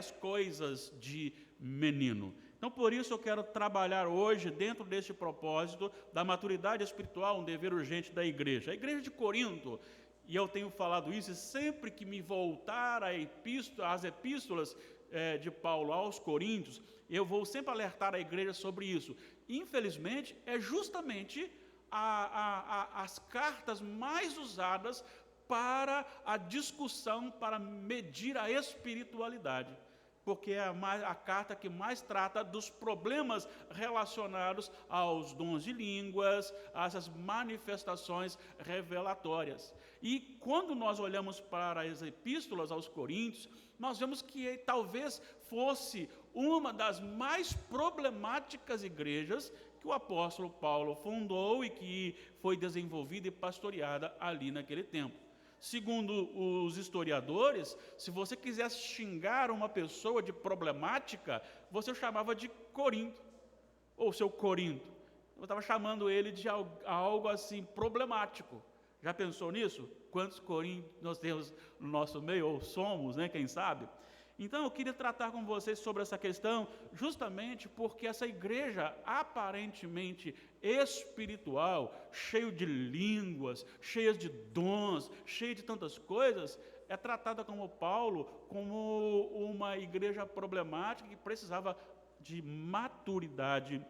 as coisas de menino. Então, por isso eu quero trabalhar hoje, dentro deste propósito, da maturidade espiritual, um dever urgente da igreja. A igreja de Corinto, e eu tenho falado isso, e sempre que me voltar às epístolas de Paulo aos Coríntios, eu vou sempre alertar a igreja sobre isso. Infelizmente, é justamente as cartas mais usadas para a discussão, para medir a espiritualidade, porque é a carta que mais trata dos problemas relacionados aos dons de línguas, a essas manifestações revelatórias. E quando nós olhamos para as epístolas aos Coríntios, nós vemos que talvez fosse uma das mais problemáticas igrejas que o apóstolo Paulo fundou e que foi desenvolvida e pastoreada ali naquele tempo. Segundo os historiadores, se você quisesse xingar uma pessoa de problemática, você chamava de Corinto, ou seu Corinto. Eu estava chamando ele de algo assim problemático. Já pensou nisso? Quantos Coríntios nós temos no nosso meio, ou somos, né? Quem sabe? Então eu queria tratar com vocês sobre essa questão, justamente porque essa igreja aparentemente espiritual, cheia de línguas, cheia de dons, cheia de tantas coisas, é tratada como Paulo, como uma igreja problemática que precisava de maturidade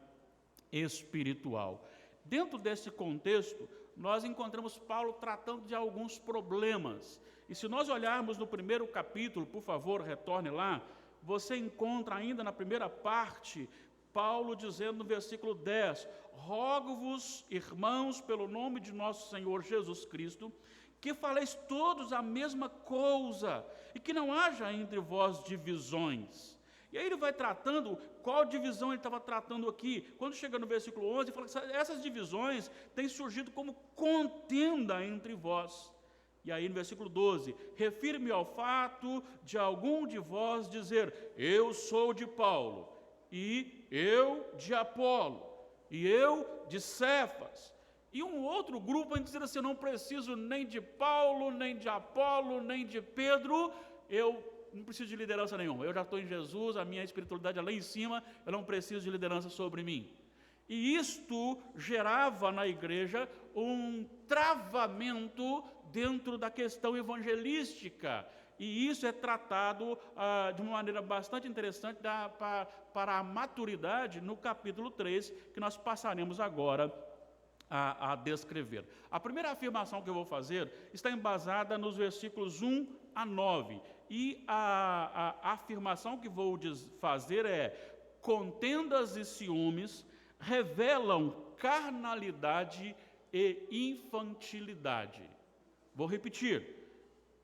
espiritual. Dentro desse contexto, nós encontramos Paulo tratando de alguns problemas. E se nós olharmos no primeiro capítulo, por favor, retorne lá, você encontra ainda na primeira parte, Paulo dizendo no versículo 10, rogo-vos, irmãos, pelo nome de nosso Senhor Jesus Cristo, que faleis todos a mesma coisa, e que não haja entre vós divisões. E aí ele vai tratando, qual divisão ele estava tratando aqui? Quando chega no versículo 11, ele fala que essas divisões têm surgido como contenda entre vós. E aí no versículo 12, refiro-me ao fato de algum de vós dizer, eu sou de Paulo, e eu de Apolo, e eu de Cefas. E um outro grupo vai dizer assim, eu não preciso nem de Paulo, nem de Apolo, nem de Pedro, eu não preciso de liderança nenhuma, eu já estou em Jesus, a minha espiritualidade é lá em cima, eu não preciso de liderança sobre mim. E isto gerava na igreja um travamento dentro da questão evangelística, e isso é tratado de uma maneira bastante interessante para a maturidade no capítulo 3, que nós passaremos agora a descrever. A primeira afirmação que eu vou fazer está embasada nos versículos 1 a 9, e a afirmação que vou fazer é, contendas e ciúmes revelam carnalidade e infantilidade. Vou repetir,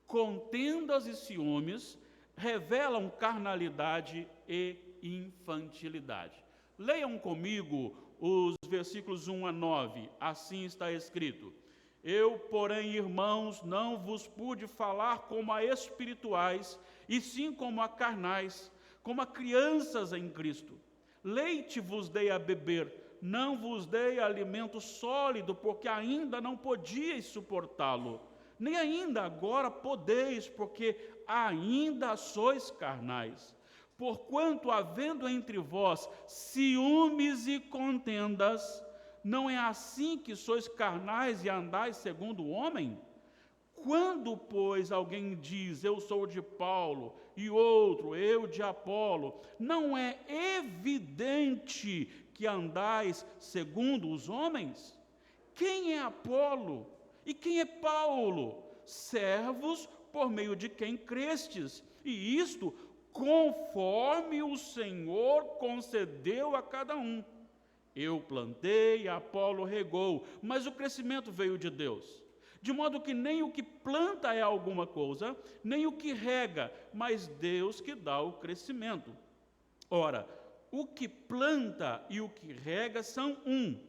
contendas e ciúmes revelam carnalidade e infantilidade. Leiam comigo os versículos 1 a 9, assim está escrito. Eu, porém, irmãos, não vos pude falar como a espirituais, e sim como a carnais, como a crianças em Cristo. Leite vos dei a beber, não vos dei alimento sólido, porque ainda não podíeis suportá-lo, nem ainda agora podeis, porque ainda sois carnais. Porquanto, havendo entre vós ciúmes e contendas, não é assim que sois carnais e andais segundo o homem? Quando, pois, alguém diz, eu sou de Paulo, e outro, eu de Apolo, não é evidente que andais segundo os homens? Quem é Apolo? E quem é Paulo? Servos por meio de quem crestes, e isto conforme o Senhor concedeu a cada um. Eu plantei, Apolo regou, mas o crescimento veio de Deus. De modo que nem o que planta é alguma coisa, nem o que rega, mas Deus que dá o crescimento. Ora, o que planta e o que rega são um,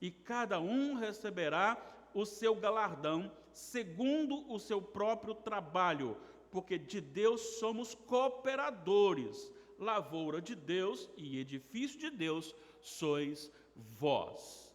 e cada um receberá o seu galardão, segundo o seu próprio trabalho, porque de Deus somos cooperadores, lavoura de Deus e edifício de Deus sois vós.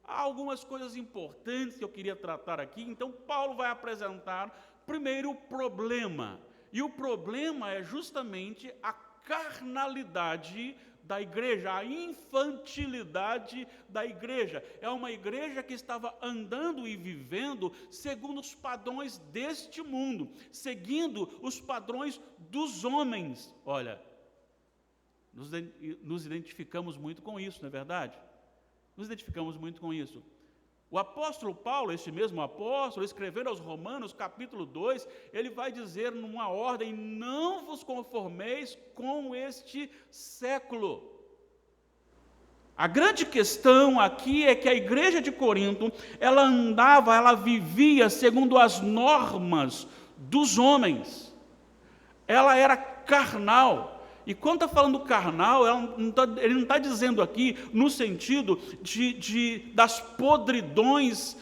Há algumas coisas importantes que eu queria tratar aqui, então Paulo vai apresentar primeiro o problema. E o problema é justamente a carnalidade da igreja, a infantilidade da igreja. É uma igreja que estava andando e vivendo segundo os padrões deste mundo, seguindo os padrões dos homens. Olha, nos identificamos muito com isso, não é verdade? Nos identificamos muito com isso. O apóstolo Paulo, este mesmo apóstolo, escrevendo aos Romanos, capítulo 2, ele vai dizer numa ordem: não vos conformeis com este século. A grande questão aqui é que a igreja de Corinto, ela vivia segundo as normas dos homens. Ela era carnal. E quando está falando carnal, ele não está dizendo aqui no sentido das podridões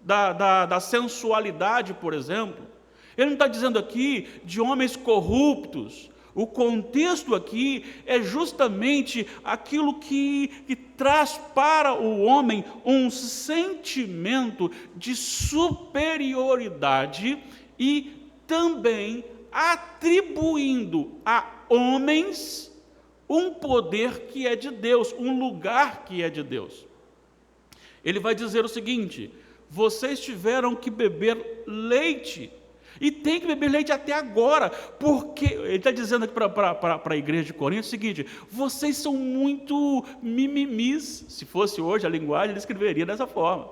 da sensualidade, por exemplo. Ele não está dizendo aqui de homens corruptos. O contexto aqui é justamente aquilo que traz para o homem um sentimento de superioridade e também atribuindo a homens um poder que é de Deus, um lugar que é de Deus. Ele vai dizer o seguinte: vocês tiveram que beber leite, e tem que beber leite até agora, porque ele está dizendo aqui para a igreja de Corinto o seguinte: vocês são muito mimimis. Se fosse hoje a linguagem, ele escreveria dessa forma.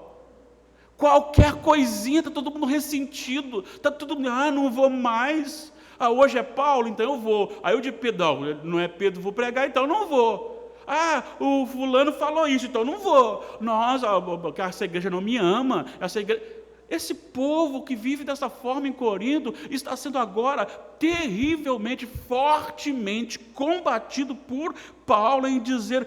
Qualquer coisinha, está todo mundo ressentido, está todo mundo, não vou mais. Hoje é Paulo, então eu vou. Aí eu de Pedro, não é Pedro, vou pregar, então não vou. O fulano falou isso, então não vou. Nossa, essa igreja não me ama. Esse povo que vive dessa forma em Corinto está sendo agora terrivelmente, fortemente combatido por Paulo em dizer: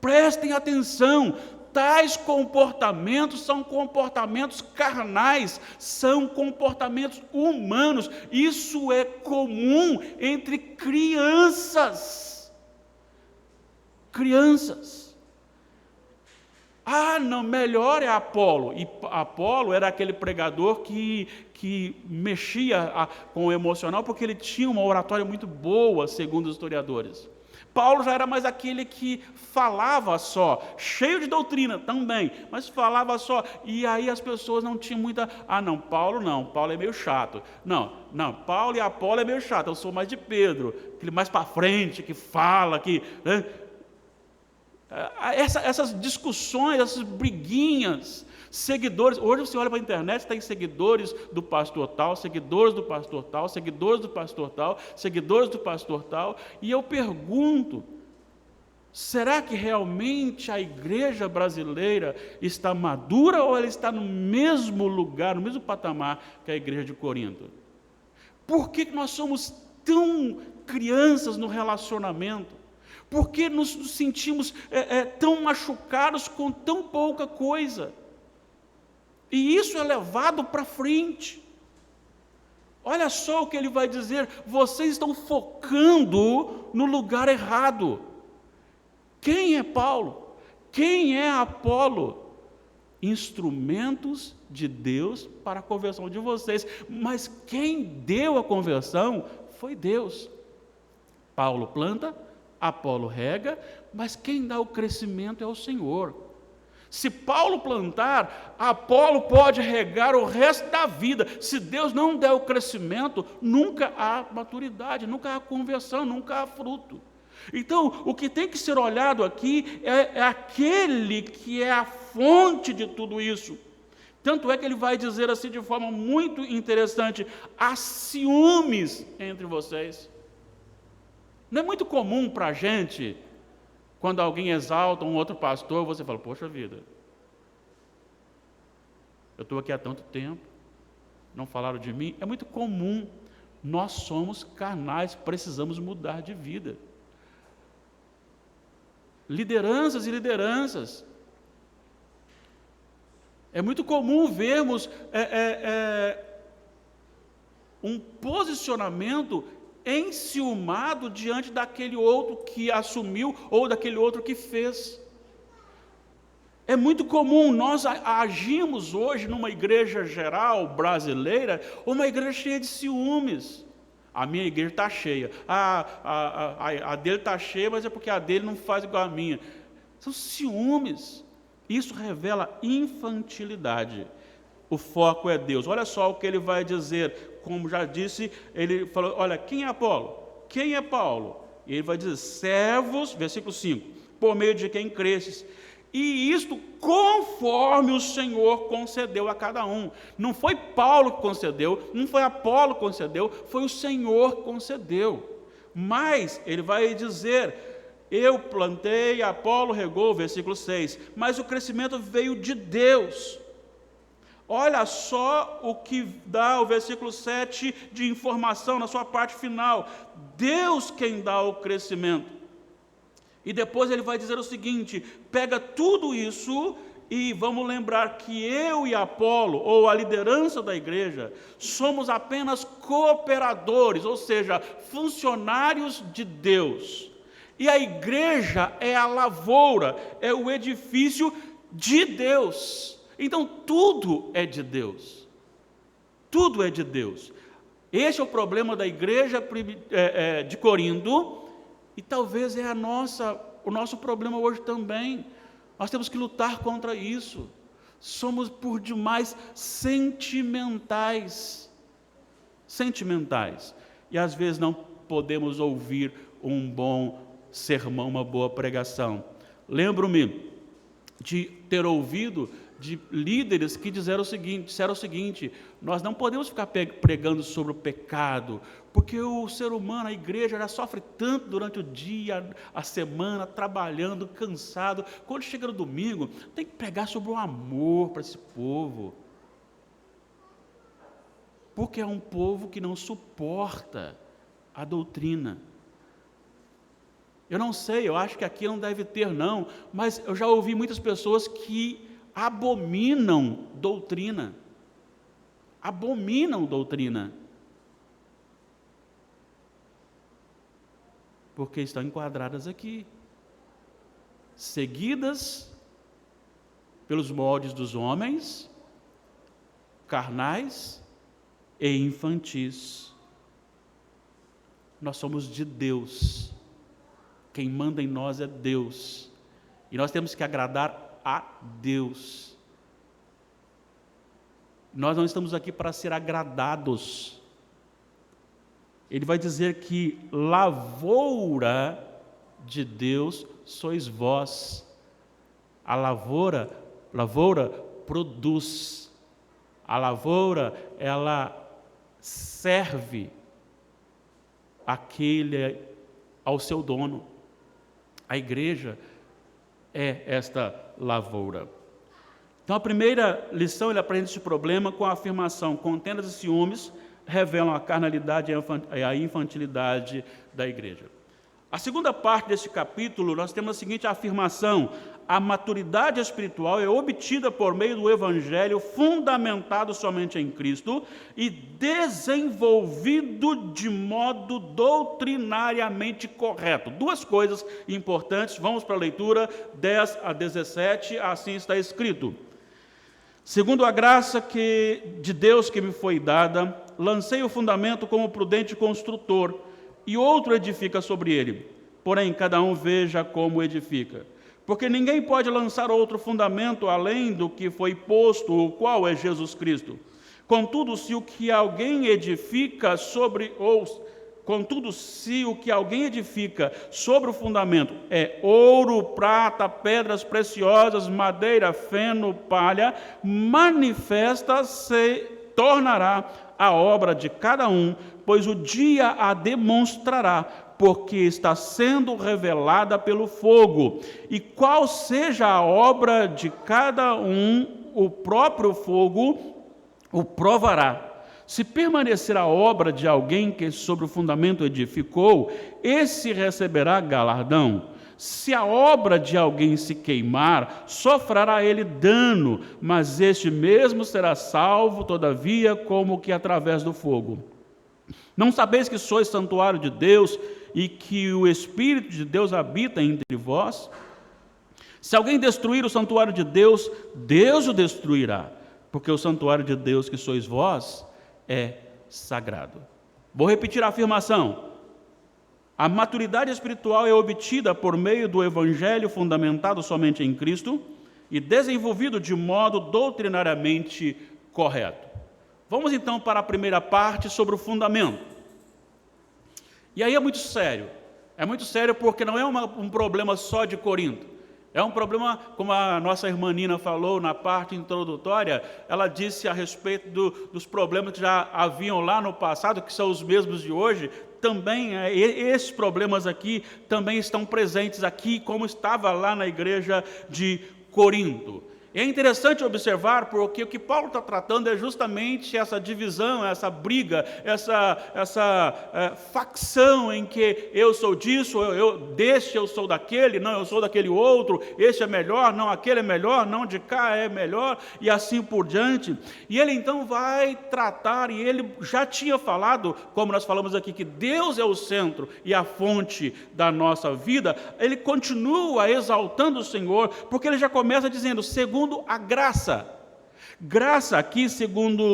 prestem atenção. Tais comportamentos são comportamentos carnais, são comportamentos humanos. Isso é comum entre crianças. Crianças. Não, melhor é Apolo. E Apolo era aquele pregador que mexia com o emocional, porque ele tinha uma oratória muito boa, segundo os historiadores. Paulo já era mais aquele que falava só, cheio de doutrina também, mas falava só, e aí as pessoas não tinham muita, Paulo é meio chato, Paulo e Apolo é meio chato, eu sou mais de Pedro, aquele mais para frente, que fala, né? Essas discussões, essas briguinhas, seguidores, hoje você olha para a internet, tem seguidores do pastor tal, seguidores do pastor tal, seguidores do pastor tal, seguidores do pastor tal, e eu pergunto: será que realmente a igreja brasileira está madura ou ela está no mesmo lugar, no mesmo patamar que a igreja de Corinto? Por que nós somos tão crianças no relacionamento? Por que nos sentimos tão machucados com tão pouca coisa? E isso é levado para frente. Olha só o que ele vai dizer: vocês estão focando no lugar errado. Quem é Paulo? Quem é Apolo? Instrumentos de Deus para a conversão de vocês. Mas quem deu a conversão foi Deus. Paulo planta, Apolo rega, mas quem dá o crescimento é o Senhor. Se Paulo plantar, Apolo pode regar o resto da vida. Se Deus não der o crescimento, nunca há maturidade, nunca há conversão, nunca há fruto. Então, o que tem que ser olhado aqui é aquele que é a fonte de tudo isso. Tanto é que ele vai dizer assim de forma muito interessante: há ciúmes entre vocês. Não é muito comum para a gente, quando alguém exalta um outro pastor, você fala: poxa vida, eu estou aqui há tanto tempo, não falaram de mim. É muito comum. Nós somos carnais, precisamos mudar de vida. Lideranças e lideranças. É muito comum vermos um posicionamento enciumado diante daquele outro que assumiu ou daquele outro que fez. É muito comum, nós agimos hoje numa igreja geral brasileira, uma igreja cheia de ciúmes. A minha igreja está cheia. A dele está cheia, mas é porque a dele não faz igual a minha. São ciúmes. Isso revela infantilidade. O foco é Deus. Olha só o que ele vai dizer. Como já disse, ele falou, olha, quem é Apolo? Quem é Paulo? E ele vai dizer, servos, versículo 5, por meio de quem cresces. E isto conforme o Senhor concedeu a cada um. Não foi Paulo que concedeu, não foi Apolo que concedeu, foi o Senhor que concedeu. Mas ele vai dizer, eu plantei, Apolo regou, versículo 6, mas o crescimento veio de Deus. Olha só o que dá o versículo 7 de informação na sua parte final. Deus quem dá o crescimento. E depois ele vai dizer o seguinte, pega tudo isso e vamos lembrar que eu e Apolo, ou a liderança da igreja, somos apenas cooperadores, ou seja, funcionários de Deus. E a igreja é a lavoura, é o edifício de Deus. Então tudo é de Deus. Tudo é de Deus. Esse é o problema da igreja de Corinto. E talvez é o nosso problema hoje também. Nós temos que lutar contra isso. Somos por demais sentimentais. Sentimentais. E às vezes não podemos ouvir um bom sermão, uma boa pregação. Lembro-me de ter ouvido de líderes que disseram o seguinte, nós não podemos ficar pregando sobre o pecado, porque o ser humano, a igreja, já sofre tanto durante o dia, a semana, trabalhando, cansado. Quando chega no domingo, tem que pregar sobre o amor para esse povo. Porque é um povo que não suporta a doutrina. Eu não sei, eu acho que aqui não deve ter não, mas eu já ouvi muitas pessoas que abominam doutrina. Abominam doutrina. Porque estão enquadradas aqui. Seguidas pelos moldes dos homens, carnais e infantis. Nós somos de Deus. Quem manda em nós é Deus. E nós temos que agradar a Deus. Nós não estamos aqui para ser agradados. Ele vai dizer que lavoura de Deus sois vós. A lavoura produz. A lavoura, ela serve ao seu dono. A igreja é esta lavoura. Então a primeira lição, ele aprende esse problema com a afirmação: contendas e ciúmes revelam a carnalidade e a infantilidade da igreja. A segunda parte desse capítulo, nós temos a seguinte afirmação: a maturidade espiritual é obtida por meio do evangelho fundamentado somente em Cristo e desenvolvido de modo doutrinariamente correto. Duas coisas importantes, vamos para a leitura 10 a 17, assim está escrito. Segundo a graça de Deus que me foi dada, lancei o fundamento como prudente construtor, e outro edifica sobre ele. Porém, cada um veja como edifica. Porque ninguém pode lançar outro fundamento além do que foi posto, o qual é Jesus Cristo. Contudo, se o que alguém edifica sobre o fundamento é ouro, prata, pedras preciosas, madeira, feno, palha, manifesta se tornará a obra de cada um, pois o dia a demonstrará, porque está sendo revelada pelo fogo. E qual seja a obra de cada um, o próprio fogo o provará. Se permanecer a obra de alguém que sobre o fundamento edificou, esse receberá galardão. Se a obra de alguém se queimar, sofrerá ele dano, mas este mesmo será salvo, todavia, como que através do fogo. Não sabeis que sois santuário de Deus e que o Espírito de Deus habita entre vós? Se alguém destruir o santuário de Deus, Deus o destruirá, porque o santuário de Deus que sois vós é sagrado. Vou repetir a afirmação. A maturidade espiritual é obtida por meio do evangelho fundamentado somente em Cristo e desenvolvido de modo doutrinariamente correto. Vamos então para a primeira parte sobre o fundamento. E aí é muito sério. É muito sério porque não é um problema só de Corinto. É um problema, como a nossa irmã Nina falou na parte introdutória, ela disse a respeito dos problemas que já haviam lá no passado, que são os mesmos de hoje. Também, esses problemas aqui também estão presentes aqui, como estava lá na igreja de Corinto. É interessante observar porque o que Paulo está tratando é justamente essa divisão, essa briga, essa facção em que eu sou disso, deste eu sou daquele, não, eu sou daquele outro, este é melhor, não, aquele é melhor, não, de cá é melhor, e assim por diante. E ele então vai tratar, e ele já tinha falado, como nós falamos aqui, que Deus é o centro e a fonte da nossa vida. Ele continua exaltando o Senhor, porque ele já começa dizendo, segundo a graça. Graça aqui, segundo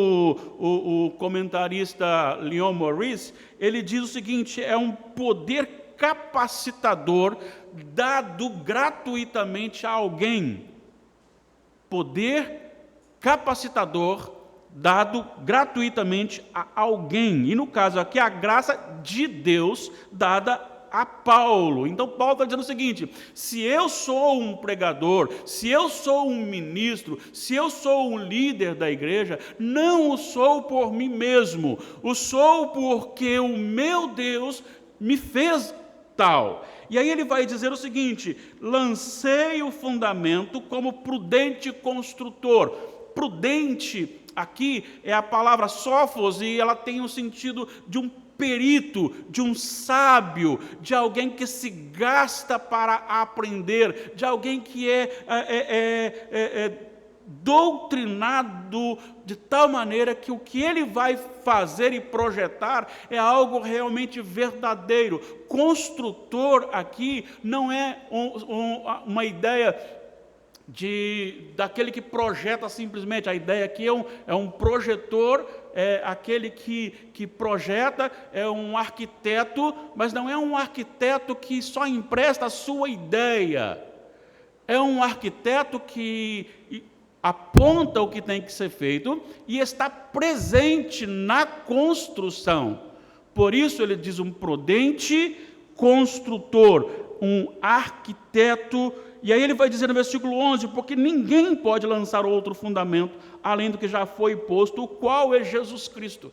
o comentarista Leon Morris, ele diz o seguinte, é um poder capacitador dado gratuitamente a alguém. Poder capacitador dado gratuitamente a alguém. E no caso aqui, a graça de Deus dada a Paulo. Então Paulo está dizendo o seguinte, se eu sou um pregador, se eu sou um ministro, se eu sou um líder da igreja, não o sou por mim mesmo, o sou porque o meu Deus me fez tal. E aí ele vai dizer o seguinte, lancei o fundamento como prudente construtor. Prudente aqui é a palavra sófos e ela tem o sentido de um perito, de um sábio, de alguém que se gasta para aprender, de alguém que é doutrinado de tal maneira que o que ele vai fazer e projetar é algo realmente verdadeiro. Construtor aqui não é uma ideia daquele que projeta simplesmente. A ideia aqui é um projetor, é aquele que projeta, é um arquiteto, mas não é um arquiteto que só empresta a sua ideia. É um arquiteto que aponta o que tem que ser feito e está presente na construção. Por isso ele diz um prudente construtor, um arquiteto. E aí ele vai dizer no versículo 11, porque ninguém pode lançar outro fundamento, além do que já foi posto, o qual é Jesus Cristo.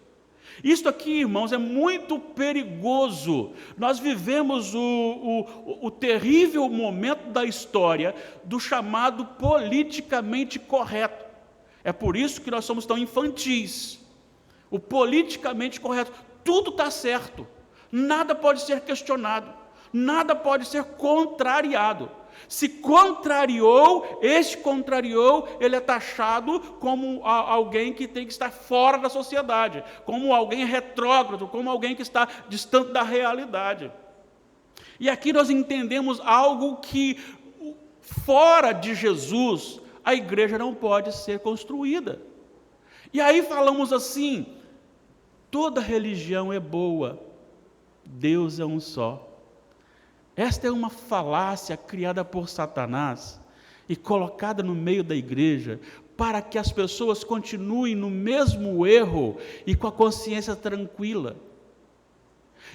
Isto aqui, irmãos, é muito perigoso. Nós vivemos o terrível momento da história do chamado politicamente correto. É por isso que nós somos tão infantis. O politicamente correto, tudo está certo, nada pode ser questionado, nada pode ser contrariado. Se contrariou, ele é taxado como alguém que tem que estar fora da sociedade, como alguém retrógrado, como alguém que está distante da realidade. E aqui nós entendemos algo que, fora de Jesus, a igreja não pode ser construída. E aí falamos assim, toda religião é boa, Deus é um só. Esta é uma falácia criada por Satanás e colocada no meio da igreja para que as pessoas continuem no mesmo erro e com a consciência tranquila.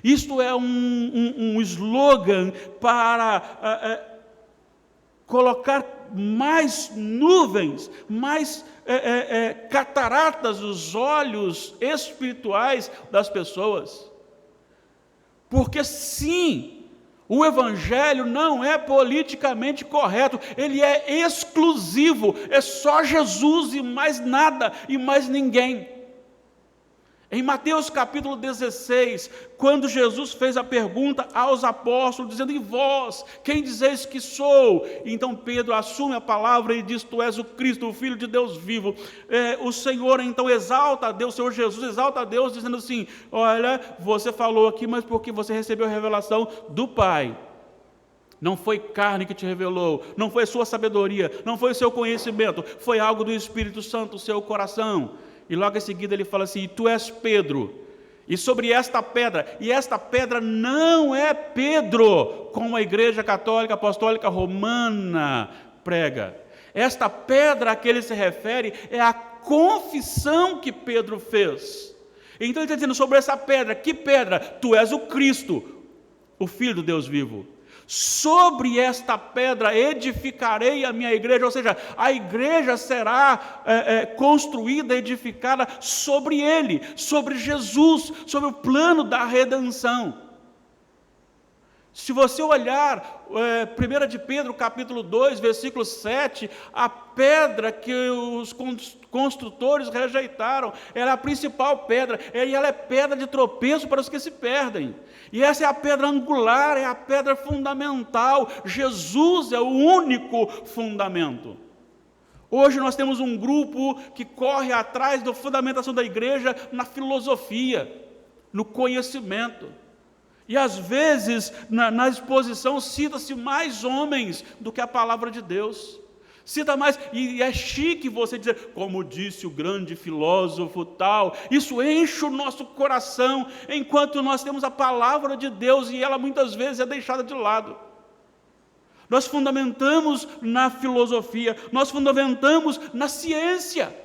Isto é um slogan para colocar mais nuvens, mais cataratas nos olhos espirituais das pessoas. Porque sim, o evangelho não é politicamente correto, ele é exclusivo, é só Jesus e mais nada e mais ninguém. Em Mateus capítulo 16, quando Jesus fez a pergunta aos apóstolos, dizendo, e vós, quem dizeis que sou? Então Pedro assume a palavra e diz, tu és o Cristo, o Filho de Deus vivo. O Senhor então exalta a Deus, o Senhor Jesus exalta a Deus, dizendo assim, olha, você falou aqui, mas porque você recebeu a revelação do Pai. Não foi carne que te revelou, não foi sua sabedoria, não foi o seu conhecimento, foi algo do Espírito Santo, o seu coração. E logo em seguida ele fala assim, tu és Pedro, E sobre esta pedra, e esta pedra não é Pedro, como a Igreja Católica Apostólica Romana prega. Esta pedra a que ele se refere é a confissão que Pedro fez. Então ele está dizendo sobre essa pedra: que pedra? Tu és o Cristo, o Filho do Deus vivo. Sobre esta pedra edificarei a minha igreja, ou seja, a igreja será construída, edificada sobre ele, sobre Jesus, sobre o plano da redenção. Se você olhar 1 de Pedro, capítulo 2, versículo 7, a pedra que os construtores rejeitaram, ela é a principal pedra, e ela é pedra de tropeço para os que se perdem. E essa é a pedra angular, é a pedra fundamental. Jesus é o único fundamento. Hoje nós temos um grupo que corre atrás da fundamentação da igreja na filosofia, no conhecimento. E às vezes, na exposição, cita-se mais homens do que a palavra de Deus. Cita mais, e é chique você dizer, como disse o grande filósofo tal. Isso enche o nosso coração, enquanto nós temos a palavra de Deus e ela muitas vezes é deixada de lado. Nós fundamentamos na filosofia, nós fundamentamos na ciência.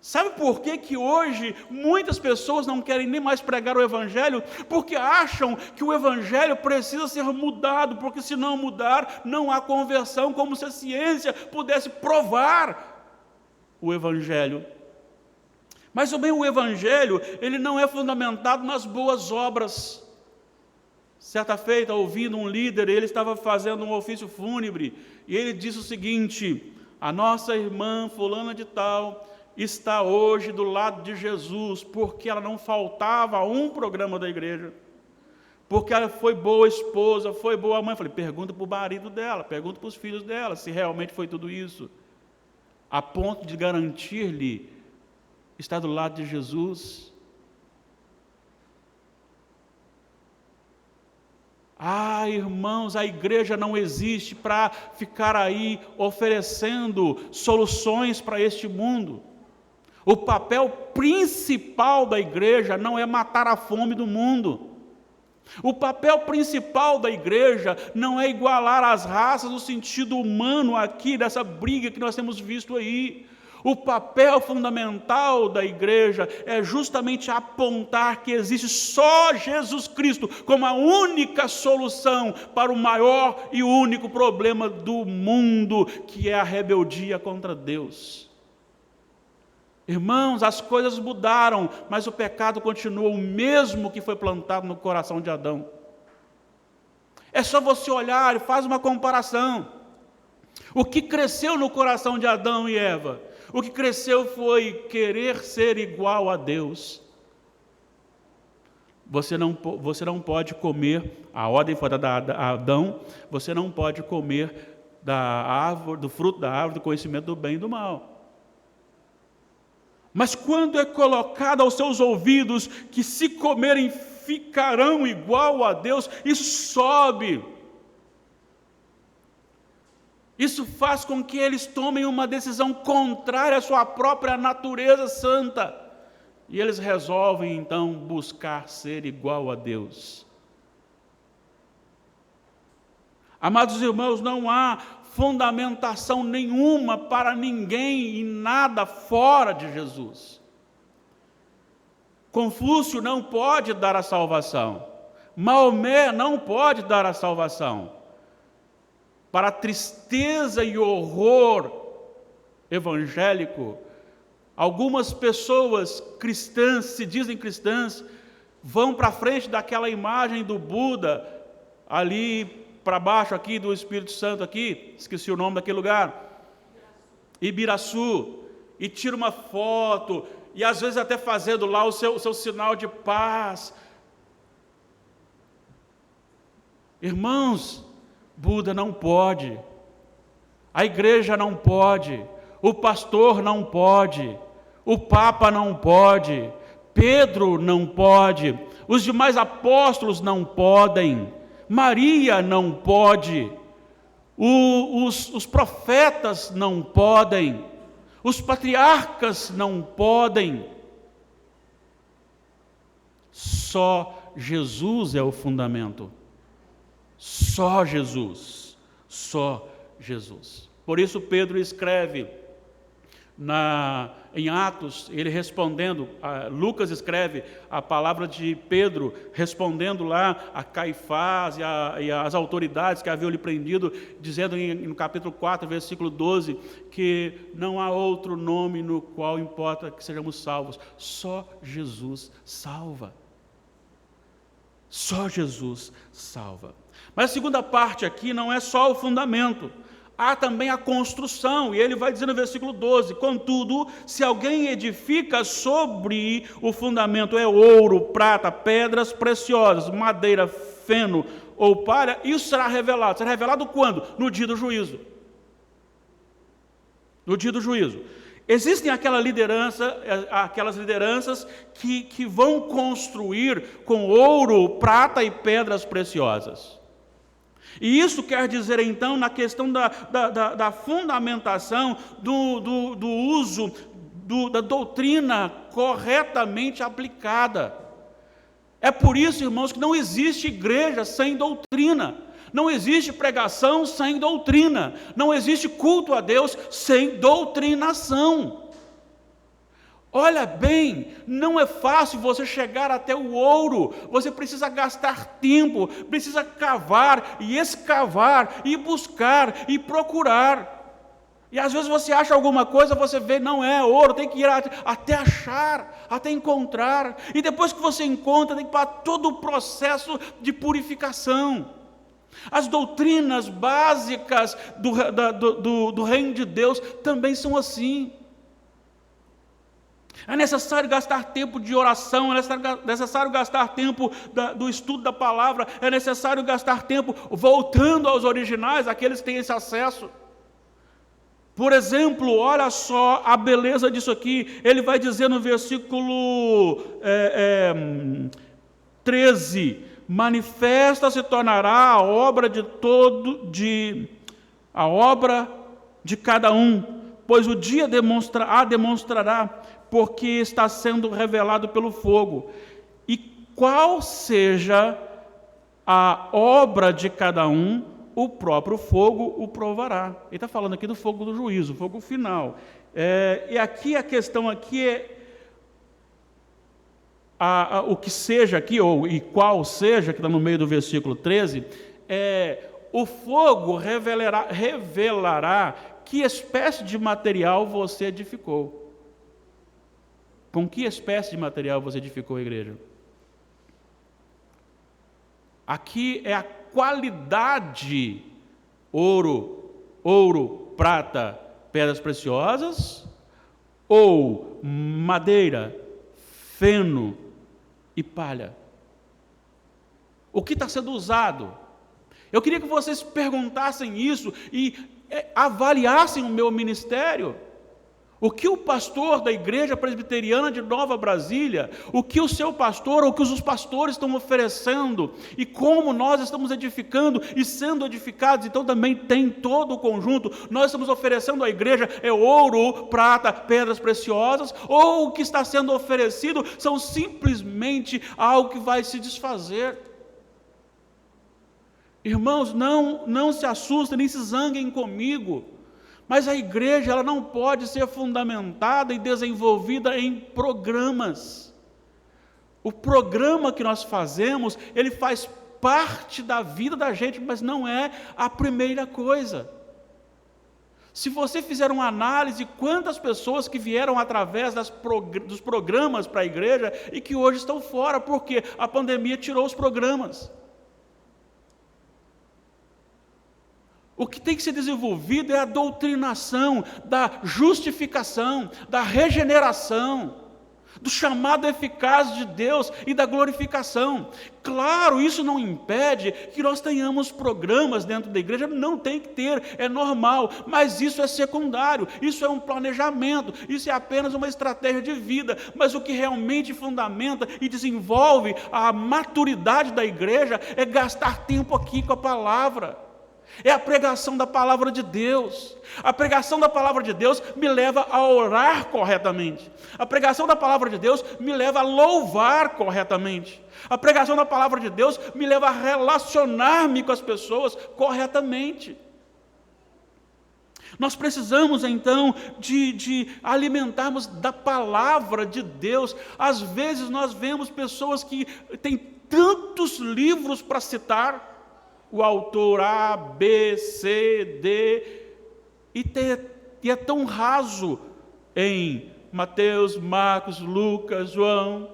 Sabe por que hoje muitas pessoas não querem nem mais pregar o Evangelho? Porque acham que o Evangelho precisa ser mudado, porque se não mudar, não há conversão, como se a ciência pudesse provar o Evangelho. Mas também o Evangelho, ele não é fundamentado nas boas obras. Certa feita, ouvindo um líder, ele estava fazendo um ofício fúnebre, e ele disse o seguinte: a nossa irmã fulana de tal está hoje do lado de Jesus, porque ela não faltava a um programa da igreja, porque ela foi boa esposa, foi boa mãe. Eu falei, pergunta para o marido dela, pergunta para os filhos dela, se realmente foi tudo isso, a ponto de garantir-lhe estar do lado de Jesus. Ah, irmãos, a igreja não existe para ficar aí oferecendo soluções para este mundo. O papel principal da igreja não é matar a fome do mundo. O papel principal da igreja não é igualar as raças no sentido humano aqui, dessa briga que nós temos visto aí. O papel fundamental da igreja é justamente apontar que existe só Jesus Cristo como a única solução para o maior e único problema do mundo, que é a rebeldia contra Deus. Irmãos, as coisas mudaram, mas o pecado continua o mesmo que foi plantado no coração de Adão. É só você olhar e faz uma comparação. O que cresceu no coração de Adão e Eva? O que cresceu foi querer ser igual a Deus. Você não pode comer, a ordem foi dada a Adão, você não pode comer do fruto da árvore do conhecimento do bem e do mal. Mas quando é colocado aos seus ouvidos que se comerem ficarão igual a Deus, isso sobe. Isso faz com que eles tomem uma decisão contrária à sua própria natureza santa. E eles resolvem então buscar ser igual a Deus. Amados irmãos, não há fundamentação nenhuma para ninguém e nada fora de Jesus. Confúcio não pode dar a salvação. Maomé não pode dar a salvação. Para a tristeza e horror evangélico, algumas pessoas cristãs, se dizem cristãs, vão para frente daquela imagem do Buda, ali para baixo aqui do Espírito Santo aqui, esqueci o nome daquele lugar, Ibiraçu, e tira uma foto, e às vezes até fazendo lá o seu sinal de paz. Irmãos, Buda não pode, a igreja não pode, o pastor não pode, o Papa não pode, Pedro não pode, os demais apóstolos não podem, Maria não pode, os profetas não podem, os patriarcas não podem. Só Jesus é o fundamento. Só Jesus. Só Jesus. Por isso Pedro escreve em Atos, ele respondendo, Lucas escreve a palavra de Pedro, respondendo lá a Caifás e as autoridades que haviam lhe prendido, dizendo no capítulo 4, versículo 12, que não há outro nome no qual importa que sejamos salvos. Só Jesus salva. Só Jesus salva. Mas a segunda parte aqui não é só o fundamento. Há também a construção, e ele vai dizer no versículo 12, contudo, se alguém edifica sobre o fundamento é ouro, prata, pedras preciosas, madeira, feno ou palha, isso será revelado. Será revelado quando? No dia do juízo. No dia do juízo. Existem aquelas lideranças que vão construir com ouro, prata e pedras preciosas. E isso quer dizer, então, na questão da fundamentação, do uso da doutrina corretamente aplicada. É por isso, irmãos, que não existe igreja sem doutrina. Não existe pregação sem doutrina. Não existe culto a Deus sem doutrinação. Olha bem, não é fácil você chegar até o ouro, você precisa gastar tempo, precisa cavar e escavar e buscar e procurar. E às vezes você acha alguma coisa, você vê, não é ouro, tem que ir até achar, até encontrar. E depois que você encontra, tem que passar todo o processo de purificação. As doutrinas básicas do reino de Deus também são assim. É necessário gastar tempo de oração, é necessário gastar tempo do estudo da palavra, é necessário gastar tempo voltando aos originais, aqueles que têm esse acesso. Por exemplo, olha só a beleza disso aqui, ele vai dizer no versículo 13, manifesta se tornará a obra a obra de cada um, pois o dia demonstrará, porque está sendo revelado pelo fogo. E qual seja a obra de cada um, o próprio fogo o provará. Ele está falando aqui do fogo do juízo, o fogo final. E aqui a questão aqui é o que seja aqui, e qual seja, que está no meio do versículo 13, o fogo revelará que espécie de material você edificou. Com que espécie de material você edificou a igreja? Aqui é a qualidade: ouro, prata, pedras preciosas, ou madeira, feno e palha. O que está sendo usado? Eu queria que vocês perguntassem isso e avaliassem o meu ministério. O que o pastor da igreja presbiteriana de Nova Brasília, o que o seu pastor, ou o que os pastores estão oferecendo, e como nós estamos edificando e sendo edificados, então também tem todo o conjunto. Nós estamos oferecendo à igreja ouro, prata, pedras preciosas, ou o que está sendo oferecido são simplesmente algo que vai se desfazer. Irmãos, não se assustem, nem se zanguem comigo. Mas a igreja ela não pode ser fundamentada e desenvolvida em programas. O programa que nós fazemos, ele faz parte da vida da gente, mas não é a primeira coisa. Se você fizer uma análise, quantas pessoas que vieram através dos programas para a igreja e que hoje estão fora, porque a pandemia tirou os programas. O que tem que ser desenvolvido é a doutrinação, da justificação, da regeneração, do chamado eficaz de Deus e da glorificação. Claro, isso não impede que nós tenhamos programas dentro da igreja, não tem que ter, é normal, mas isso é secundário, isso é um planejamento, isso é apenas uma estratégia de vida, mas o que realmente fundamenta e desenvolve a maturidade da igreja é gastar tempo aqui com a palavra. É a pregação da palavra de Deus. A pregação da palavra de Deus me leva a orar corretamente. A pregação da palavra de Deus me leva a louvar corretamente. A pregação da palavra de Deus me leva a relacionar-me com as pessoas corretamente. Nós precisamos, então, de alimentarmos da palavra de Deus. Às vezes nós vemos pessoas que têm tantos livros para citar, o autor A, B, C, D, e é tão raso em Mateus, Marcos, Lucas, João.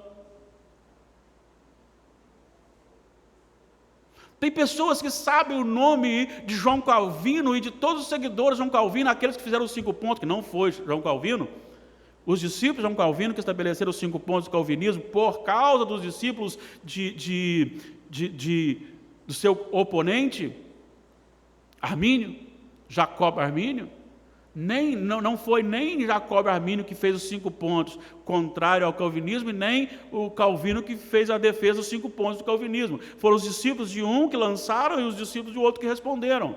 Tem pessoas que sabem o nome de João Calvino e de todos os seguidores de João Calvino, aqueles que fizeram os 5 pontos, que não foi João Calvino, os discípulos de João Calvino que estabeleceram os 5 pontos do calvinismo, por causa dos discípulos do seu oponente, Armínio, Jacob Armínio. Não foi nem Jacob Armínio que fez os 5 pontos contrário ao calvinismo, e nem o Calvino que fez a defesa dos 5 pontos do calvinismo. Foram os discípulos de um que lançaram e os discípulos do outro que responderam.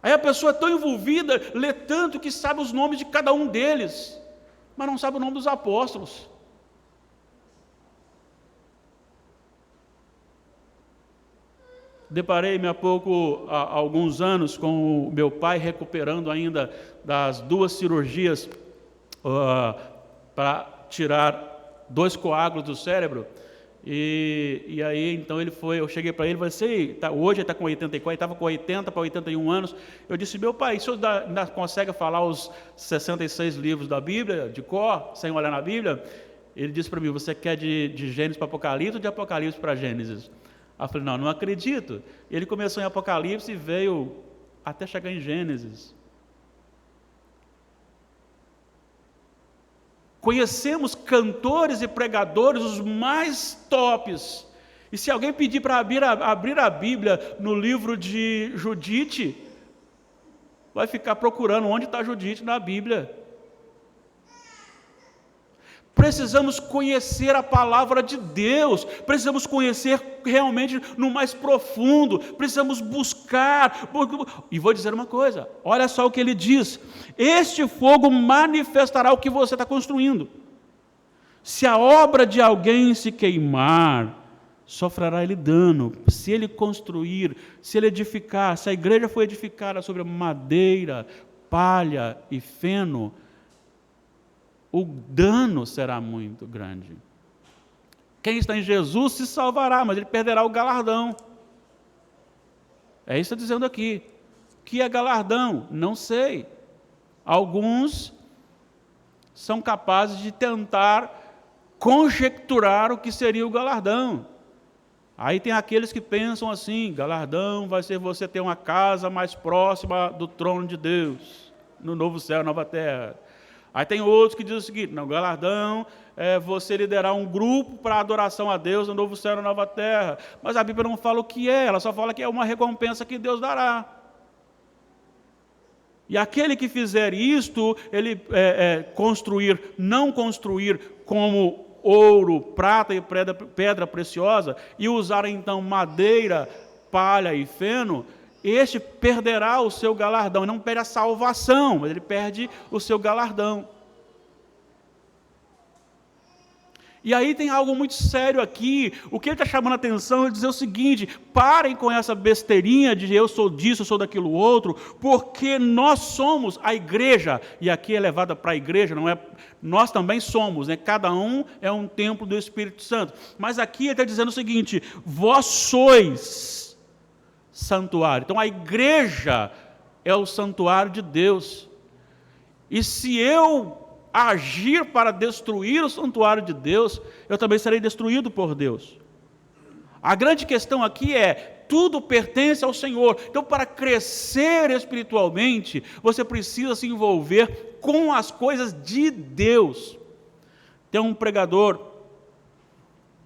Aí a pessoa é tão envolvida, lê tanto que sabe os nomes de cada um deles, mas não sabe o nome dos apóstolos. Deparei-me há alguns anos, com o meu pai recuperando ainda das 2 cirurgias para tirar 2 coágulos do cérebro. E aí, então, eu cheguei para ele e falei, hoje ele está com 84, ele estava com 80 para 81 anos. Eu disse, meu pai, o senhor ainda consegue falar os 66 livros da Bíblia, de cor, sem olhar na Bíblia? Ele disse para mim, você quer de Gênesis para Apocalipse ou de Apocalipse para Gênesis? Aí eu falei, não acredito. Ele começou em Apocalipse e veio até chegar em Gênesis. Conhecemos cantores e pregadores, os mais tops. E se alguém pedir para abrir a Bíblia no livro de Judite, vai ficar procurando onde está Judite na Bíblia. Precisamos conhecer a palavra de Deus, precisamos conhecer realmente no mais profundo, precisamos buscar. E vou dizer uma coisa, olha só o que ele diz: este fogo manifestará o que você está construindo. Se a obra de alguém se queimar, sofrerá ele dano. Se ele construir, se ele edificar, se a igreja for edificada sobre madeira, palha e feno, o dano será muito grande. Quem está em Jesus se salvará, mas ele perderá o galardão. É isso que está dizendo aqui. O que é galardão? Não sei. Alguns são capazes de tentar conjecturar o que seria o galardão. Aí tem aqueles que pensam assim, galardão vai ser você ter uma casa mais próxima do trono de Deus, no novo céu, nova terra. Aí tem outros que dizem o seguinte, não, galardão é você liderar um grupo para adoração a Deus no novo céu e na nova terra. Mas a Bíblia não fala o que é, ela só fala que é uma recompensa que Deus dará. E aquele que fizer isto, ele não construir como ouro, prata e pedra preciosa, e usar então madeira, palha e feno, este perderá o seu galardão. Ele não perde a salvação, mas ele perde o seu galardão. E aí tem algo muito sério aqui. O que ele está chamando a atenção é dizer o seguinte: parem com essa besteirinha de eu sou disso, eu sou daquilo outro, porque nós somos a igreja, e aqui é levada para a igreja, não é? Nós também somos, né? Cada um é um templo do Espírito Santo. Mas aqui ele está dizendo o seguinte: vós sois santuário. Então a igreja é o santuário de Deus. E se eu agir para destruir o santuário de Deus, eu também serei destruído por Deus. A grande questão aqui é, tudo pertence ao Senhor. Então, para crescer espiritualmente, você precisa se envolver com as coisas de Deus. Tem um pregador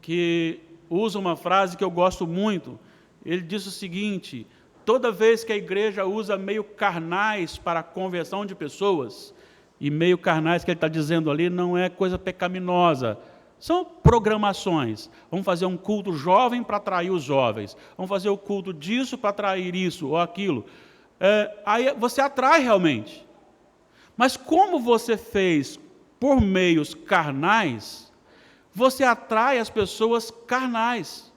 que usa uma frase que eu gosto muito. Ele diz o seguinte: toda vez que a igreja usa meio carnais para a conversão de pessoas, e meio carnais que ele está dizendo ali não é coisa pecaminosa, São programações. Vamos fazer um culto jovem para atrair os jovens. Vamos fazer o culto disso para atrair isso ou aquilo. Aí você atrai realmente. Mas como você fez por meios carnais, você atrai as pessoas carnais.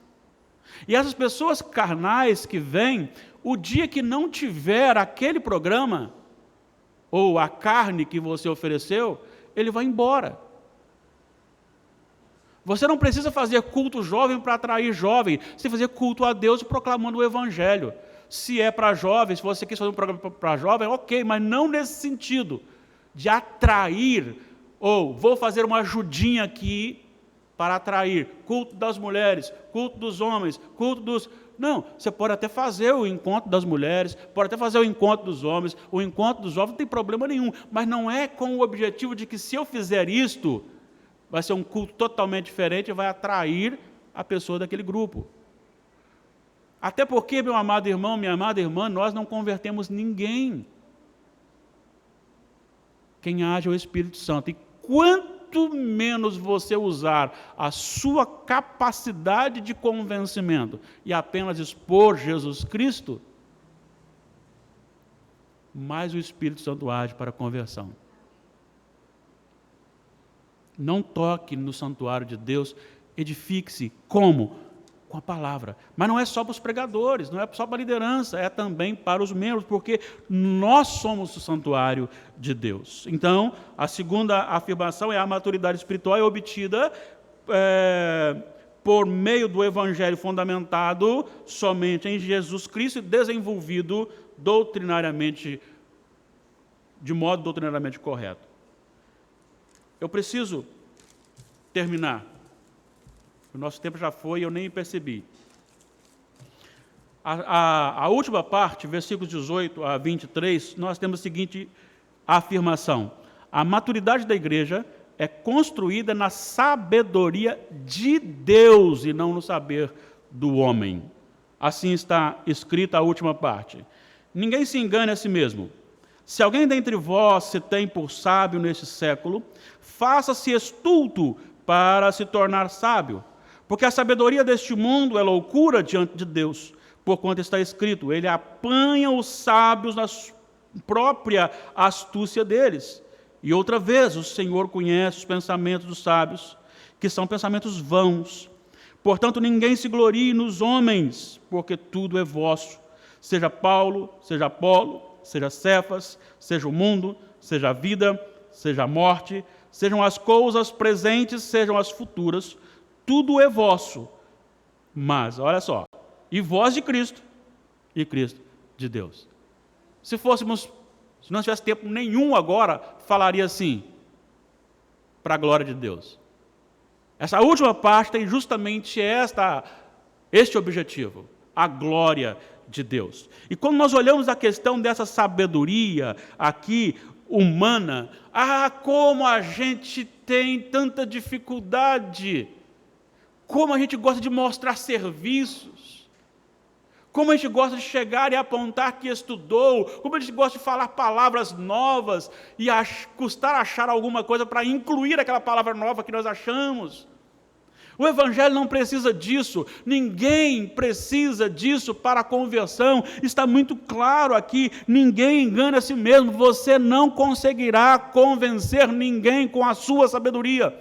E essas pessoas carnais que vêm, o dia que não tiver aquele programa, ou a carne que você ofereceu, ele vai embora. Você não precisa fazer culto jovem para atrair jovem, você fazer culto a Deus proclamando o Evangelho. Se é para jovens, se você quis fazer um programa para jovem, ok, mas não nesse sentido, de atrair, ou vou fazer uma ajudinha aqui para atrair, culto das mulheres, culto dos homens, culto dos... Não, você pode até fazer o encontro das mulheres, pode até fazer o encontro dos homens, o encontro dos jovens, não tem problema nenhum, mas não é com o objetivo de que se eu fizer isto, vai ser um culto totalmente diferente e vai atrair a pessoa daquele grupo. Até porque, meu amado irmão, minha amada irmã, nós não convertemos ninguém. Quem age é o Espírito Santo. E quanto menos você usar a sua capacidade de convencimento e apenas expor Jesus Cristo, mais o Espírito Santo age para a conversão. Não toque no santuário de Deus, edifique-se. Como? Com a palavra. Mas não é só para os pregadores, não é só para a liderança, é também para os membros, porque nós somos o santuário de Deus. Então, a segunda afirmação é a maturidade espiritual é obtida por meio do Evangelho fundamentado somente em Jesus Cristo e desenvolvido doutrinariamente, de modo doutrinariamente correto. Eu preciso terminar. O nosso tempo já foi e eu nem percebi. A última parte, versículos 18 a 23, nós temos a seguinte afirmação. A maturidade da igreja é construída na sabedoria de Deus e não no saber do homem. Assim está escrita a última parte. Ninguém se engane a si mesmo. Se alguém dentre vós se tem por sábio neste século, faça-se estulto para se tornar sábio. Porque a sabedoria deste mundo é loucura diante de Deus, porquanto está escrito, ele apanha os sábios na própria astúcia deles. E outra vez, o Senhor conhece os pensamentos dos sábios, que são pensamentos vãos. Portanto, ninguém se glorie nos homens, porque tudo é vosso. Seja Paulo, seja Apolo, seja Cefas, seja o mundo, seja a vida, seja a morte, sejam as coisas presentes, sejam as futuras, tudo é vosso. Mas, olha só, e vós de Cristo, e Cristo de Deus. Se não tivesse tempo nenhum agora, falaria assim, para a glória de Deus. Essa última parte tem justamente este objetivo, a glória de Deus. E quando nós olhamos a questão dessa sabedoria aqui, humana, como a gente tem tanta dificuldade, como a gente gosta de mostrar serviços, como a gente gosta de chegar e apontar que estudou, como a gente gosta de falar palavras novas e custar achar alguma coisa para incluir aquela palavra nova que nós achamos. O Evangelho não precisa disso, ninguém precisa disso para a conversão, está muito claro aqui, ninguém engana a si mesmo, você não conseguirá convencer ninguém com a sua sabedoria.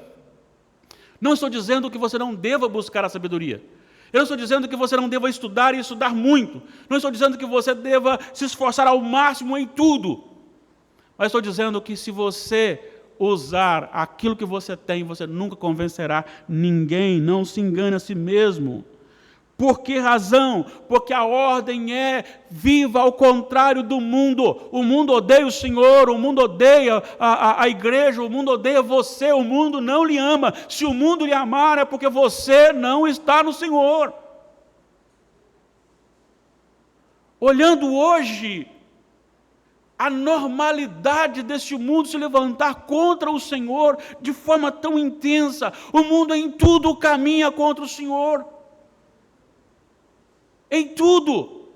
Não estou dizendo que você não deva buscar a sabedoria, eu não estou dizendo que você não deva estudar e estudar muito, não estou dizendo que você deva se esforçar ao máximo em tudo, mas estou dizendo que se você usar aquilo que você tem, você nunca convencerá ninguém, não se engane a si mesmo. Por que razão? Porque a ordem é viva ao contrário do mundo. O mundo odeia o Senhor, o mundo odeia a igreja, o mundo odeia você, o mundo não lhe ama. Se o mundo lhe amar é porque você não está no Senhor. Olhando hoje, a normalidade deste mundo se levantar contra o Senhor de forma tão intensa. O mundo em tudo caminha contra o Senhor. Em tudo.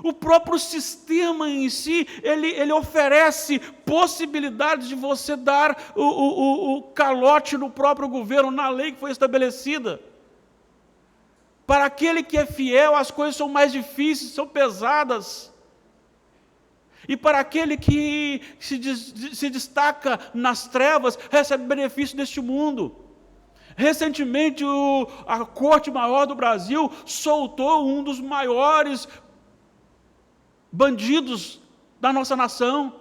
O próprio sistema em si, ele oferece possibilidades de você dar o calote no próprio governo, na lei que foi estabelecida. Para aquele que é fiel, as coisas são mais difíceis, são pesadas. E para aquele que se destaca nas trevas, recebe benefício deste mundo. Recentemente, a Corte Maior do Brasil soltou um dos maiores bandidos da nossa nação.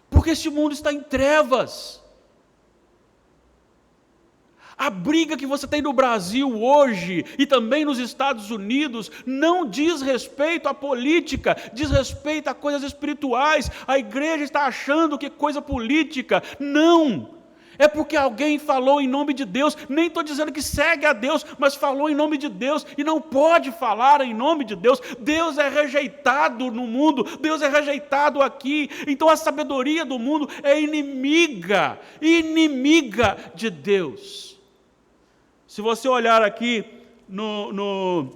Porque este mundo está em trevas. A briga que você tem no Brasil hoje e também nos Estados Unidos não diz respeito à política, diz respeito a coisas espirituais. A igreja está achando que é coisa política. Não! É porque alguém falou em nome de Deus. Nem estou dizendo que segue a Deus, mas falou em nome de Deus e não pode falar em nome de Deus. Deus é rejeitado no mundo, Deus é rejeitado aqui. Então a sabedoria do mundo é inimiga de Deus. Se você olhar aqui no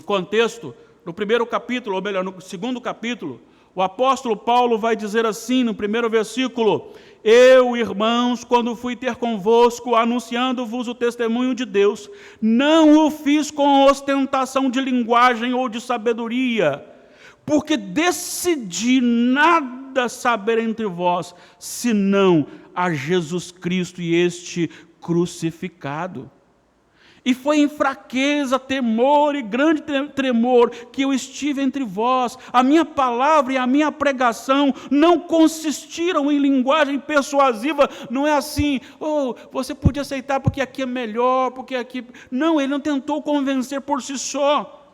contexto, no primeiro capítulo, ou melhor, no segundo capítulo, o apóstolo Paulo vai dizer assim, no primeiro versículo: eu, irmãos, quando fui ter convosco, anunciando-vos o testemunho de Deus, não o fiz com ostentação de linguagem ou de sabedoria, porque decidi nada saber entre vós, senão a Jesus Cristo e este crucificado. E foi em fraqueza, temor e grande tremor que eu estive entre vós. A minha palavra e a minha pregação não consistiram em linguagem persuasiva. Não é assim, você podia aceitar porque aqui é melhor, porque aqui... Não, ele não tentou convencer por si só.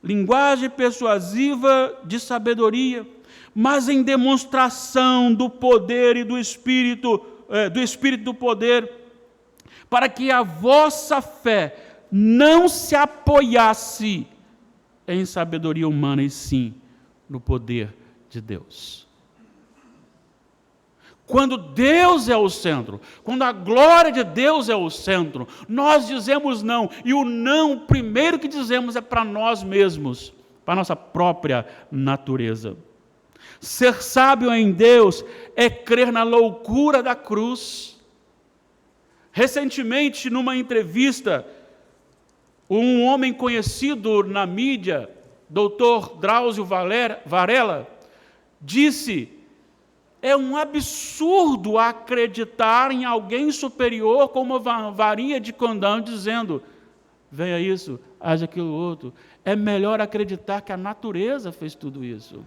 Linguagem persuasiva de sabedoria, mas em demonstração do poder e do Espírito do poder, para que a vossa fé não se apoiasse em sabedoria humana, e sim no poder de Deus. Quando Deus é o centro, quando a glória de Deus é o centro, nós dizemos não, e o não primeiro que dizemos é para nós mesmos, para a nossa própria natureza. Ser sábio em Deus é crer na loucura da cruz. Recentemente, numa entrevista, um homem conhecido na mídia, Dr. Drauzio Varela, disse: é um absurdo acreditar em alguém superior com uma varinha de condão, dizendo, venha isso, haja aquilo outro. É melhor acreditar que a natureza fez tudo isso.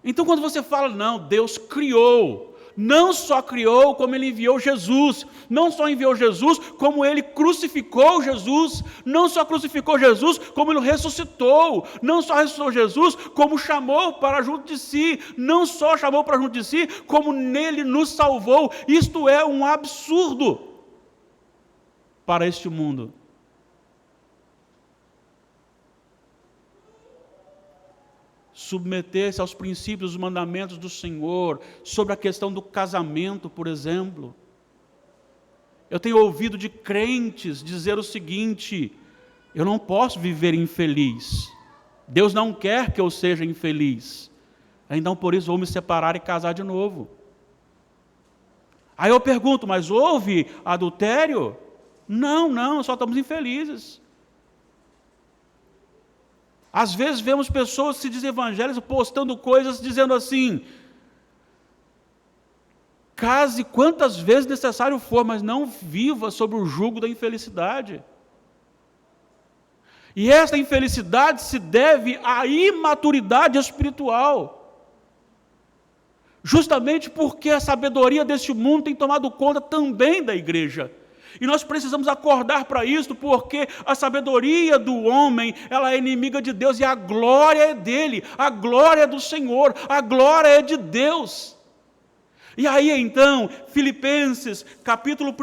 Então, quando você fala, não, Deus criou, não só criou, como Ele enviou Jesus, não só enviou Jesus, como Ele crucificou Jesus, não só crucificou Jesus, como Ele ressuscitou, não só ressuscitou Jesus, como chamou para junto de si, não só chamou para junto de si, como nele nos salvou. Isto é um absurdo para este mundo. Submeter-se aos princípios, os mandamentos do Senhor, sobre a questão do casamento, por exemplo. Eu tenho ouvido de crentes dizer o seguinte: eu não posso viver infeliz, Deus não quer que eu seja infeliz, então por isso vou me separar e casar de novo. Aí eu pergunto, mas houve adultério? Não, só estamos infelizes. Às vezes vemos pessoas que se dizem evangélicas postando coisas dizendo assim: case quantas vezes necessário for, mas não viva sob o jugo da infelicidade. E esta infelicidade se deve à imaturidade espiritual. Justamente porque a sabedoria deste mundo tem tomado conta também da igreja. E nós precisamos acordar para isso, porque a sabedoria do homem, ela é inimiga de Deus, e a glória é dele, a glória é do Senhor, a glória é de Deus. E aí então, Filipenses capítulo 1,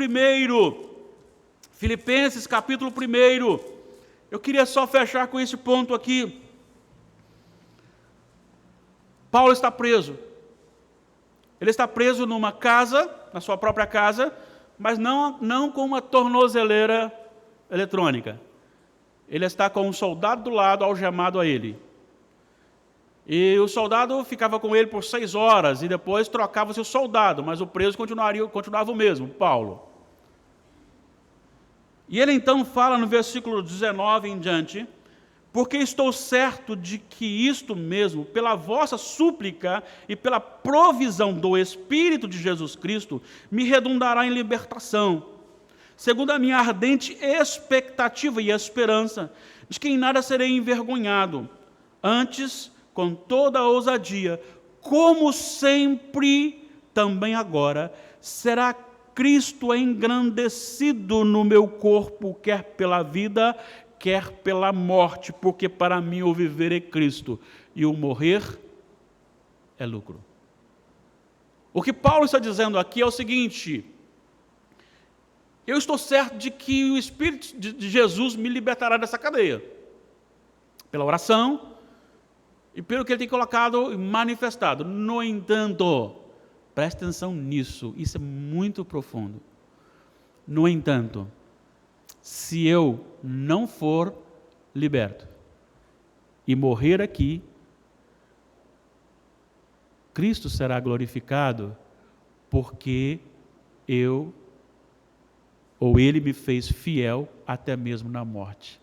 eu queria só fechar com esse ponto aqui. Paulo está preso. Ele está preso numa casa, na sua própria casa, mas não com uma tornozeleira eletrônica. Ele está com um soldado do lado, algemado a ele. E o soldado ficava com ele por 6 horas, e depois trocava-se o soldado, mas o preso continuava o mesmo, Paulo. E ele então fala no versículo 19 em diante: porque estou certo de que isto mesmo, pela vossa súplica e pela provisão do Espírito de Jesus Cristo, me redundará em libertação, segundo a minha ardente expectativa e esperança, de que em nada serei envergonhado, antes, com toda a ousadia, como sempre, também agora, será Cristo engrandecido no meu corpo, quer pela vida, quer pela morte, porque para mim o viver é Cristo e o morrer é lucro. O que Paulo está dizendo aqui é o seguinte: eu estou certo de que o Espírito de Jesus me libertará dessa cadeia, pela oração e pelo que ele tem colocado e manifestado. No entanto, preste atenção nisso, isso é muito profundo. No entanto, se eu não for liberto e morrer aqui, Cristo será glorificado, porque Ele me fez fiel até mesmo na morte.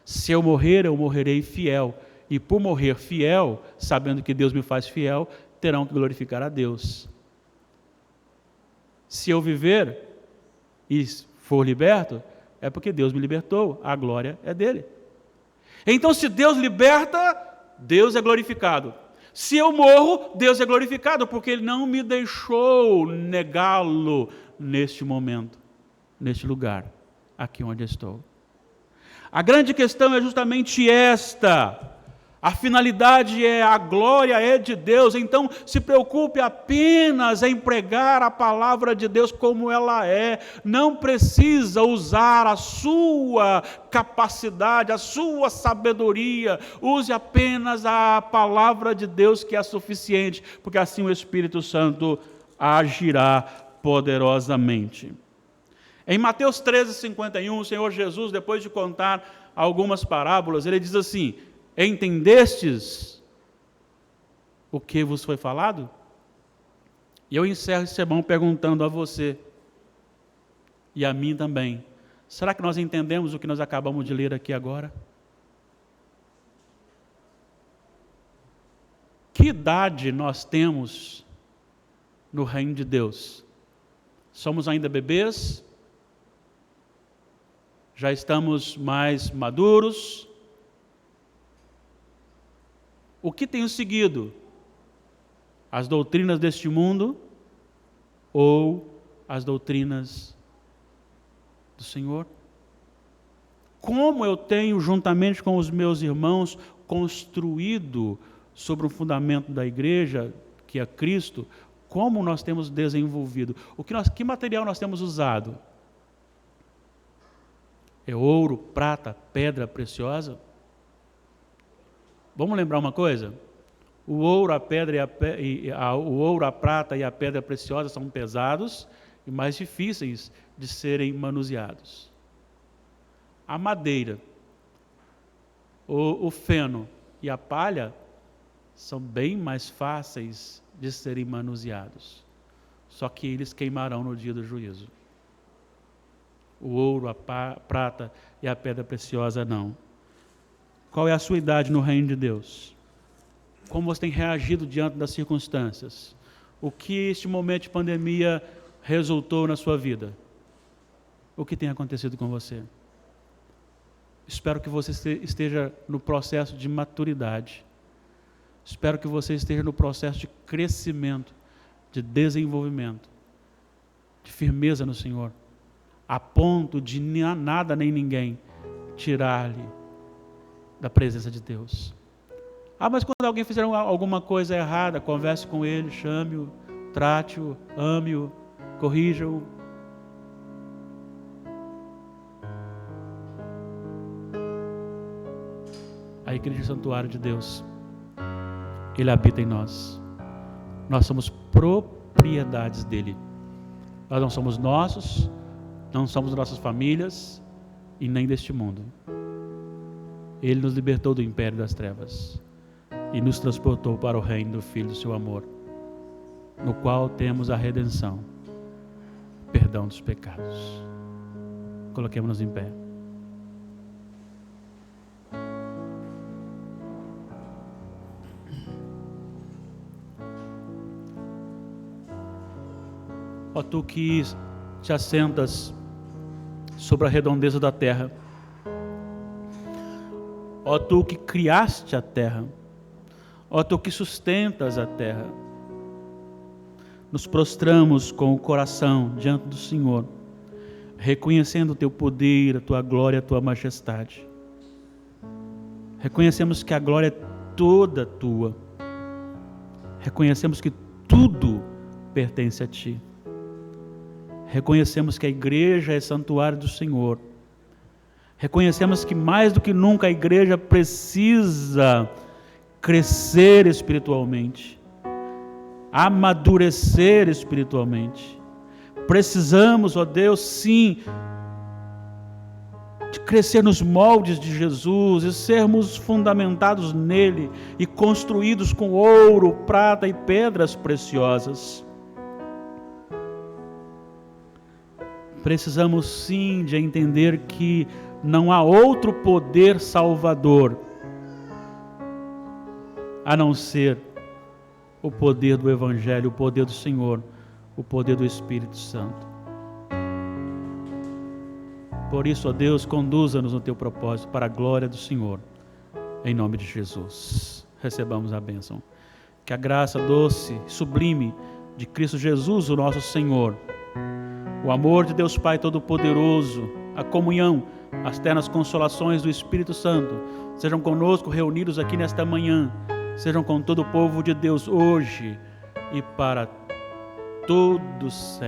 Se eu morrer, eu morrerei fiel, e por morrer fiel, sabendo que Deus me faz fiel, terão que glorificar a Deus. Se eu viver e for liberto, é porque Deus me libertou, a glória é dele. Então, se Deus liberta, Deus é glorificado. Se eu morro, Deus é glorificado, porque Ele não me deixou negá-lo neste momento, neste lugar, aqui onde estou. A grande questão é justamente esta: a finalidade é a glória é de Deus. Então se preocupe apenas em pregar a palavra de Deus como ela é. Não precisa usar a sua capacidade, a sua sabedoria. Use apenas a palavra de Deus, que é suficiente, porque assim o Espírito Santo agirá poderosamente. Em Mateus 13:51, o Senhor Jesus, depois de contar algumas parábolas, ele diz assim: entendestes o que vos foi falado? E eu encerro esse sermão perguntando a você e a mim também: será que nós entendemos o que nós acabamos de ler aqui agora? Que idade nós temos no reino de Deus? Somos ainda bebês? Já estamos mais maduros? O que tenho seguido? As doutrinas deste mundo ou as doutrinas do Senhor? Como eu tenho, juntamente com os meus irmãos, construído sobre o fundamento da igreja, que é Cristo, como nós temos desenvolvido? Que material nós temos usado? É ouro, prata, pedra preciosa? Vamos lembrar uma coisa? O ouro, a prata e a pedra preciosa são pesados e mais difíceis de serem manuseados. A madeira, o feno e a palha são bem mais fáceis de serem manuseados. Só que eles queimarão no dia do juízo. O ouro, a prata e a pedra preciosa não. Qual é a sua idade no reino de Deus? Como você tem reagido diante das circunstâncias? O que este momento de pandemia resultou na sua vida? O que tem acontecido com você? Espero que você esteja no processo de maturidade. Espero que você esteja no processo de crescimento, de desenvolvimento, de firmeza no Senhor, a ponto de nada nem ninguém tirar-lhe da presença de Deus. Mas quando alguém fizer alguma coisa errada, converse com ele, chame-o, trate-o, ame-o, corrija-o. A igreja santuário de Deus, Ele habita em nós. Nós somos propriedades dele. Nós não somos nossos, não somos nossas famílias e nem deste mundo. Ele nos libertou do império das trevas e nos transportou para o reino do Filho do seu amor, no qual temos a redenção, perdão dos pecados. Coloquemos-nos em pé. Ó tu que te assentas sobre a redondeza da terra, ó tu que criaste a terra, ó tu que sustentas a terra, nos prostramos com o coração diante do Senhor, reconhecendo o teu poder, a tua glória, a tua majestade. Reconhecemos que a glória é toda tua. Reconhecemos que tudo pertence a ti. Reconhecemos que a igreja é santuário do Senhor. Reconhecemos que mais do que nunca a igreja precisa crescer espiritualmente, amadurecer espiritualmente. Precisamos, ó Deus, sim, de crescer nos moldes de Jesus e sermos fundamentados nele e construídos com ouro, prata e pedras preciosas. Precisamos sim de entender que não há outro poder salvador a não ser o poder do Evangelho, o poder do Senhor, o poder do Espírito Santo. Por isso, ó Deus, conduza-nos no teu propósito para a glória do Senhor, em nome de Jesus. Recebamos a bênção. Que a graça doce, sublime de Cristo Jesus, o nosso Senhor, o amor de Deus Pai Todo-Poderoso, a comunhão, as ternas consolações do Espírito Santo, sejam conosco reunidos aqui nesta manhã, sejam com todo o povo de Deus hoje e para todos sempre.